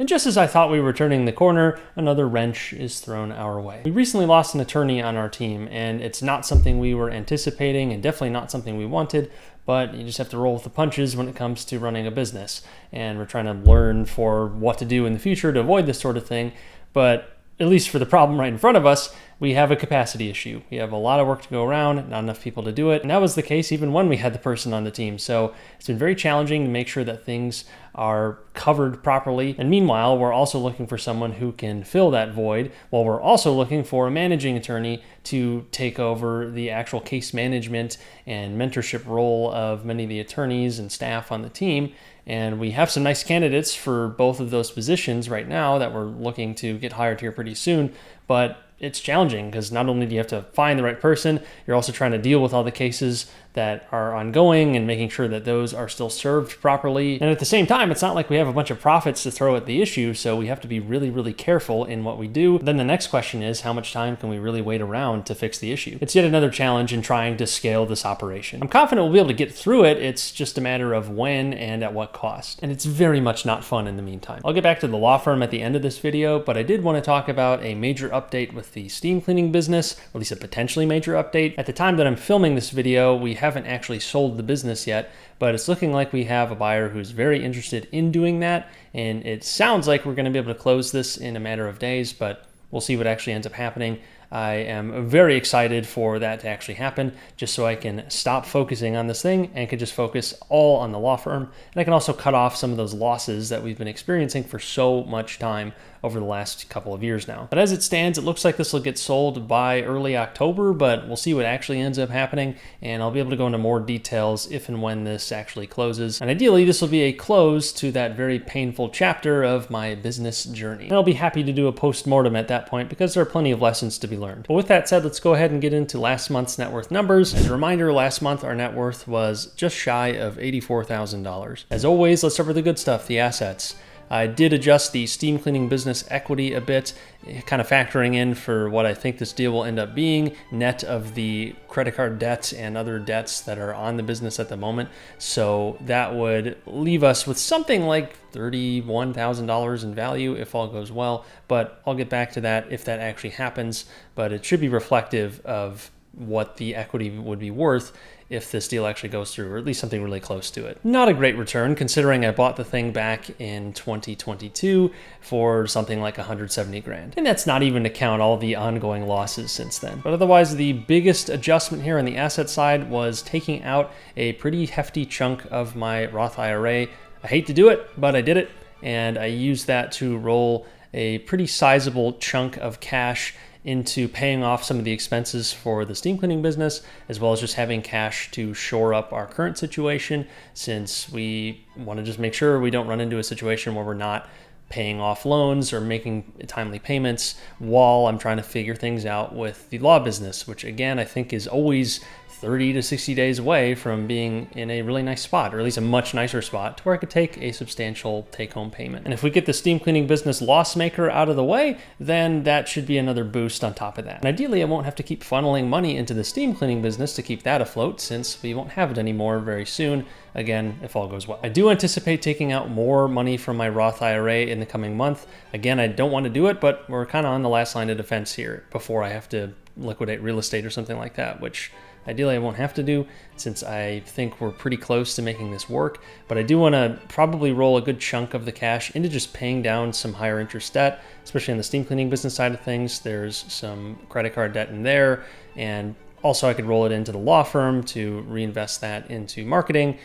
And just as I thought we were turning the corner, another wrench is thrown our way. We recently lost an attorney on our team, and it's not something we were anticipating and definitely not something we wanted, but you just have to roll with the punches when it comes to running a business. And we're trying to learn for what to do in the future to avoid this sort of thing. But at least for the problem right in front of us, we have a capacity issue. We have a lot of work to go around, not enough people to do it. And that was the case even when we had the person on the team. So it's been very challenging to make sure that things are covered properly. And meanwhile, we're also looking for someone who can fill that void, while we're also looking for a managing attorney to take over the actual case management and mentorship role of many of the attorneys and staff on the team. And we have some nice candidates for both of those positions right now that we're looking to get hired here pretty soon. But it's challenging because not only do you have to find the right person, you're also trying to deal with all the cases that are ongoing and making sure that those are still served properly. And at the same time, it's not like we have a bunch of profits to throw at the issue, so we have to be really, really careful in what we do. Then the next question is, how much time can we really wait around to fix the issue? It's yet another challenge in trying to scale this operation. I'm confident we'll be able to get through it. It's just a matter of when and at what cost. And it's very much not fun in the meantime. I'll get back to the law firm at the end of this video, but I did want to talk about a major update with the steam cleaning business, or at least a potentially major update. At the time that I'm filming this video, we haven't actually sold the business yet, but it's looking like we have a buyer who's very interested in doing that, and it sounds like we're going to be able to close this in a matter of days, but we'll see what actually ends up happening. I am very excited for that to actually happen, just so I can stop focusing on this thing and can just focus all on the law firm. And I can also cut off some of those losses that we've been experiencing for so much time over the last couple of years now. But as it stands, it looks like this will get sold by early October, but we'll see what actually ends up happening, and I'll be able to go into more details if and when this actually closes. And ideally, this will be a close to that very painful chapter of my business journey. And I'll be happy to do a post-mortem at that point because there are plenty of lessons to be learned. But with that said, let's go ahead and get into last month's net worth numbers. As a reminder, last month our net worth was just shy of $84,000. As always, let's start with the good stuff, the assets. I did adjust the steam cleaning business equity a bit, kind of factoring in for what I think this deal will end up being, net of the credit card debts and other debts that are on the business at the moment. So that would leave us with something like $31,000 in value if all goes well, but I'll get back to that if that actually happens. But it should be reflective of what the equity would be worth if this deal actually goes through, or at least something really close to it. Not a great return considering I bought the thing back in 2022 for something like 170 grand. And that's not even to count all the ongoing losses since then. But otherwise, the biggest adjustment here on the asset side was taking out a pretty hefty chunk of my Roth IRA. I hate to do it, but I did it. And I used that to roll a pretty sizable chunk of cash into paying off some of the expenses for the steam cleaning business, as well as just having cash to shore up our current situation, since we want to just make sure we don't run into a situation where we're not paying off loans or making timely payments while I'm trying to figure things out with the law business, which again, I think is always 30 to 60 days away from being in a really nice spot, or at least a much nicer spot to where I could take a substantial take-home payment. And if we get the steam cleaning business loss maker out of the way, then that should be another boost on top of that. And ideally, I won't have to keep funneling money into the steam cleaning business to keep that afloat, since we won't have it anymore very soon, again, if all goes well. I do anticipate taking out more money from my Roth IRA in the coming month. Again, I don't want to do it, but we're kind of on the last line of defense here before I have to liquidate real estate or something like that, which ideally I won't have to do, since I think we're pretty close to making this work. But I do want to probably roll a good chunk of the cash into just paying down some higher interest debt, especially on the steam cleaning business side of things. There's some credit card debt in there, and also I could roll it into the law firm to reinvest that into marketing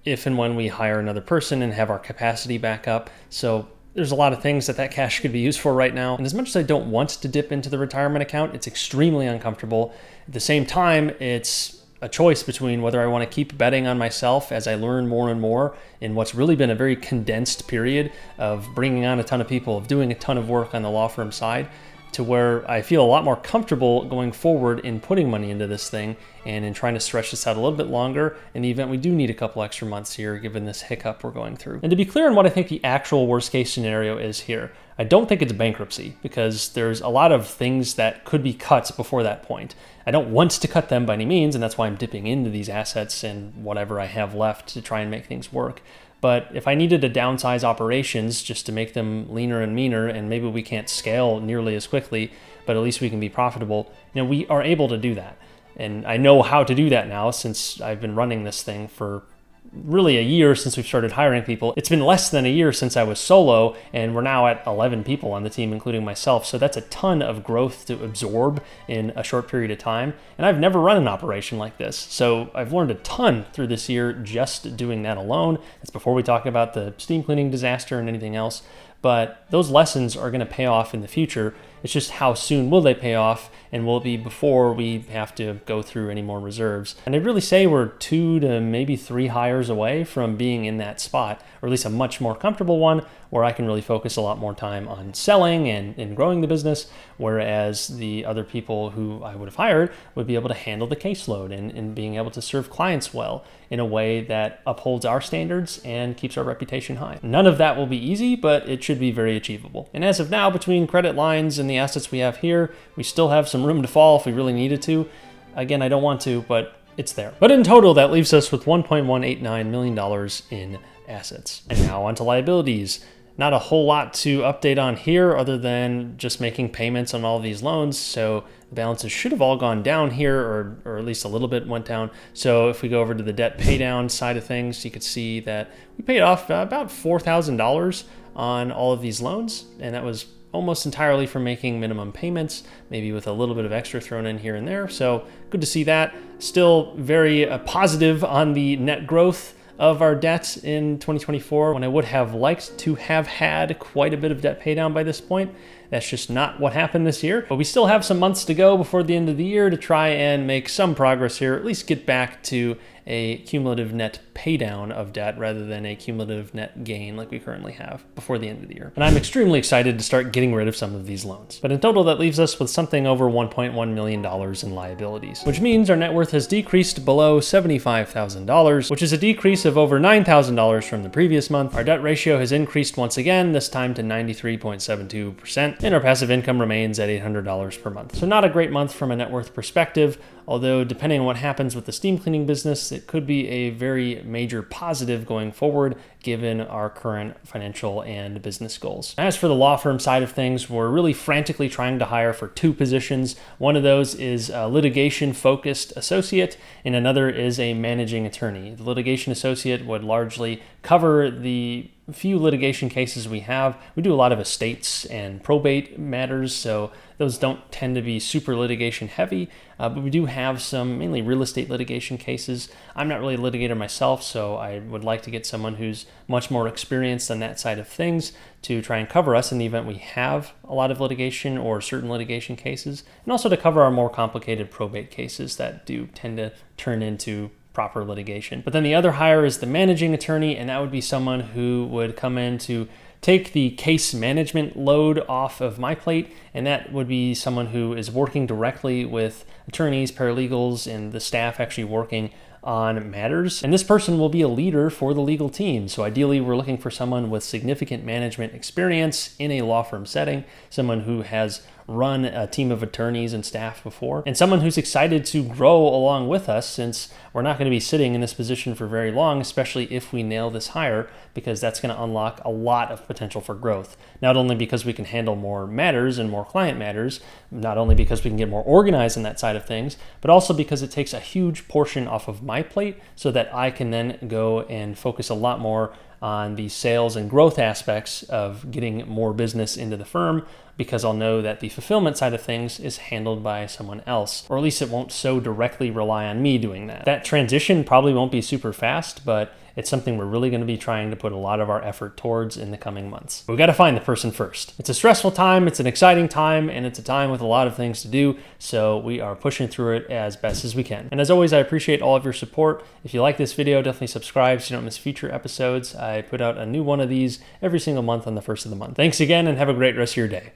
if and when we hire another person and have our capacity back up. So there's a lot of things that cash could be used for right now. And as much as I don't want to dip into the retirement account, it's extremely uncomfortable. At the same time, it's a choice between whether I want to keep betting on myself as I learn more and more in what's really been a very condensed period of bringing on a ton of people, of doing a ton of work on the law firm side, to where I feel a lot more comfortable going forward in putting money into this thing and in trying to stretch this out a little bit longer in the event we do need a couple extra months here, given this hiccup we're going through. And to be clear on what I think the actual worst case scenario is here, I don't think it's bankruptcy, because there's a lot of things that could be cut before that point. I don't want to cut them by any means, and that's why I'm dipping into these assets and whatever I have left to try and make things work. But if I needed to downsize operations just to make them leaner and meaner, and maybe we can't scale nearly as quickly, but at least we can be profitable, we are able to do that. And I know how to do that now since I've been running this thing for really a year since we've started hiring people. It's been less than a year since I was solo, and we're now at 11 people on the team, including myself. So that's a ton of growth to absorb in a short period of time. And I've never run an operation like this. So I've learned a ton through this year just doing that alone. That's before we talk about the steam cleaning disaster and anything else. But those lessons are going to pay off in the future. It's just how soon will they pay off, and will it be before we have to go through any more reserves? And I'd really say we're 2 to maybe 3 hires away from being in that spot, or at least a much more comfortable one, where I can really focus a lot more time on selling and growing the business, whereas the other people who I would have hired would be able to handle the caseload and being able to serve clients well in a way that upholds our standards and keeps our reputation high. None of that will be easy, but it should be very achievable. And as of now, between credit lines and the assets we have here, we still have some room to fall if we really needed to. Again, I don't want to, but it's there. But in total, that leaves us with $1.189 million in assets. And now onto liabilities. Not a whole lot to update on here other than just making payments on all of these loans. So the balances should have all gone down here, or at least a little bit went down. So if we go over to the debt pay down side of things, you could see that we paid off about $4,000 on all of these loans. And that was almost entirely from making minimum payments, maybe with a little bit of extra thrown in here and there. So good to see that. Still very positive on the net growth of our debts in 2024, when I would have liked to have had quite a bit of debt pay down by this point. That's just not what happened this year. But we still have some months to go before the end of the year to try and make some progress here, at least get back to a cumulative net pay down of debt rather than a cumulative net gain like we currently have before the end of the year. And I'm extremely excited to start getting rid of some of these loans. But in total, that leaves us with something over $1.1 million in liabilities, which means our net worth has decreased below $75,000, which is a decrease of over $9,000 from the previous month. Our debt ratio has increased once again, this time to 93.72%, and our passive income remains at $800 per month. So not a great month from a net worth perspective, although depending on what happens with the steam cleaning business, it could be a very major positive going forward given our current financial and business goals. As for the law firm side of things, we're really frantically trying to hire for 2 positions. One of those is a litigation-focused associate, and another is a managing attorney. The litigation associate would largely cover the few litigation cases we have. We do a lot of estates and probate matters, so those don't tend to be super litigation heavy, but we do have some mainly real estate litigation cases. I'm not really a litigator myself, so I would like to get someone who's much more experienced on that side of things to try and cover us in the event we have a lot of litigation or certain litigation cases, and also to cover our more complicated probate cases that do tend to turn into proper litigation. But then the other hire is the managing attorney, and that would be someone who would come in to take the case management load off of my plate, and that would be someone who is working directly with attorneys, paralegals, and the staff actually working on matters. And this person will be a leader for the legal team. So ideally, we're looking for someone with significant management experience in a law firm setting, someone who has run a team of attorneys and staff before, and someone who's excited to grow along with us, since we're not going to be sitting in this position for very long, especially if we nail this hire, because that's going to unlock a lot of potential for growth. Not only because we can handle more matters and more client matters, not only because we can get more organized in that side of things, but also because it takes a huge portion off of my plate so that I can then go and focus a lot more on the sales and growth aspects of getting more business into the firm, because I'll know that the fulfillment side of things is handled by someone else, or at least it won't so directly rely on me doing that. That transition probably won't be super fast, but it's something we're really going to be trying to put a lot of our effort towards in the coming months. We've got to find the person first. It's a stressful time, it's an exciting time, and it's a time with a lot of things to do, so we are pushing through it as best as we can. And as always, I appreciate all of your support. If you like this video, definitely subscribe so you don't miss future episodes. I put out a new one of these every single month on the first of the month. Thanks again, and have a great rest of your day.